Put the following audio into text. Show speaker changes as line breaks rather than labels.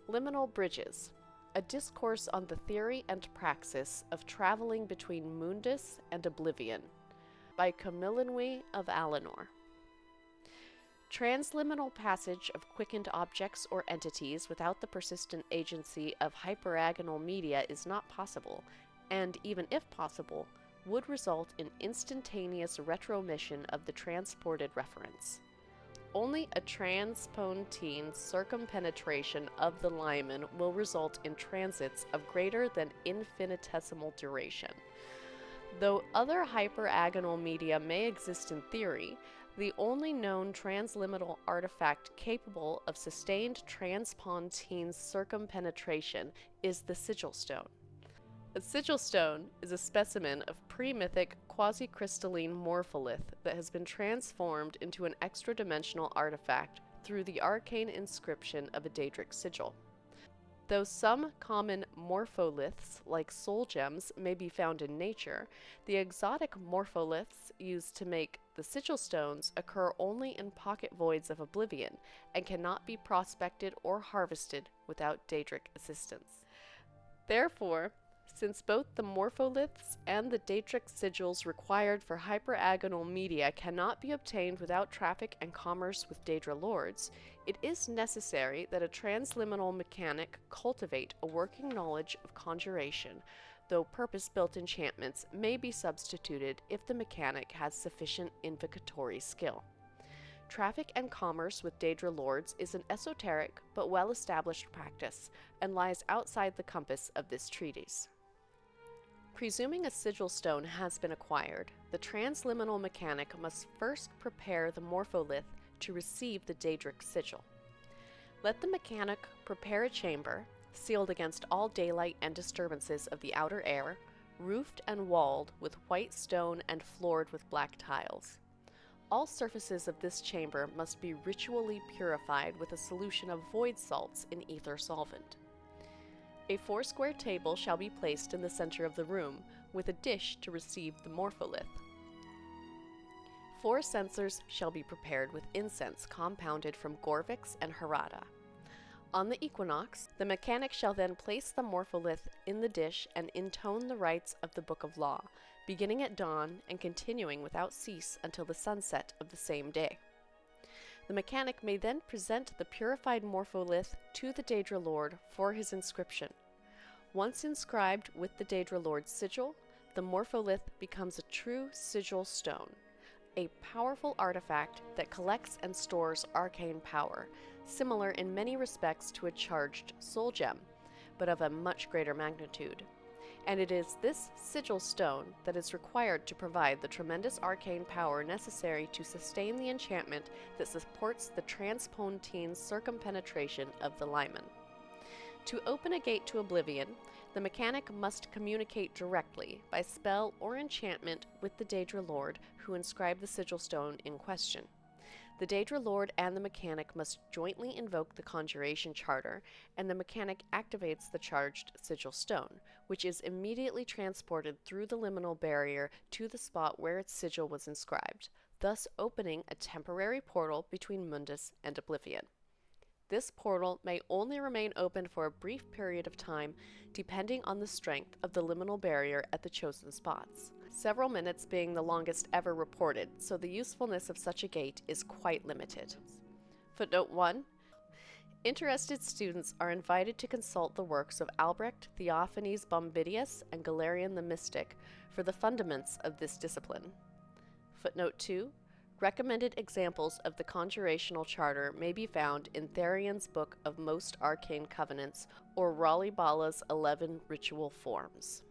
Liminal Bridges, a discourse on the theory and praxis of traveling between Mundus and Oblivion, by Camillenwy of Alinor. Transliminal passage of quickened objects or entities without the persistent agency of hyperagonal media is not possible, and even if possible, would result in instantaneous retromission of the transported reference. Only a transpontine circumpenetration of the limen will result in transits of greater than infinitesimal duration. Though other hyperagonal media may exist in theory, the only known transliminal artifact capable of sustained transpontine circumpenetration is the sigil stone. A sigil stone is a specimen of pre-mythic quasi-crystalline morpholith that has been transformed into an extra-dimensional artifact through the arcane inscription of a Daedric sigil. Though some common morpholiths, like soul gems, may be found in nature, the exotic morpholiths used to make the sigil stones occur only in pocket voids of Oblivion and cannot be prospected or harvested without Daedric assistance. Therefore, since both the morpholiths and the Daedric sigils required for hyperagonal media cannot be obtained without traffic and commerce with Daedra lords, it is necessary that a transliminal mechanic cultivate a working knowledge of conjuration, though purpose-built enchantments may be substituted if the mechanic has sufficient invocatory skill. Traffic and commerce with Daedra lords is an esoteric but well-established practice, and lies outside the compass of this treatise. Presuming a sigil stone has been acquired, the transliminal mechanic must first prepare the morpholith to receive the Daedric sigil. Let the mechanic prepare a chamber, sealed against all daylight and disturbances of the outer air, roofed and walled with white stone and floored with black tiles. All surfaces of this chamber must be ritually purified with a solution of void salts in ether solvent. A 4-square table shall be placed in the center of the room, with a dish to receive the morpholith. 4 censers shall be prepared with incense compounded from Gorvix and Harada. On the equinox, the mechanic shall then place the morpholith in the dish and intone the rites of the Book of Law, beginning at dawn and continuing without cease until the sunset of the same day. The mechanic may then present the purified morpholith to the Daedra Lord for his inscription. Once inscribed with the Daedra Lord's sigil, the morpholith becomes a true sigil stone, a powerful artifact that collects and stores arcane power, similar in many respects to a charged soul gem, but of a much greater magnitude. And it is this sigil stone that is required to provide the tremendous arcane power necessary to sustain the enchantment that supports the transpontine circumpenetration of the limen. To open a gate to Oblivion, the mechanic must communicate directly, by spell or enchantment, with the Daedra Lord who inscribed the sigil stone in question. The Daedra Lord and the mechanic must jointly invoke the conjuration charter, and the mechanic activates the charged sigil stone, which is immediately transported through the liminal barrier to the spot where its sigil was inscribed, thus opening a temporary portal between Mundus and Oblivion. This portal may only remain open for a brief period of time, depending on the strength of the liminal barrier at the chosen spots, several minutes being the longest ever reported, so the usefulness of such a gate is quite limited. Footnote 1. Interested students are invited to consult the works of Albrecht Theophanes Bombidius and Galerian the Mystic for the fundaments of this discipline. Footnote 2. Recommended examples of the conjurational charter may be found in Therian's Book of Most Arcane Covenants or Raleigh Balla's 11 Ritual Forms.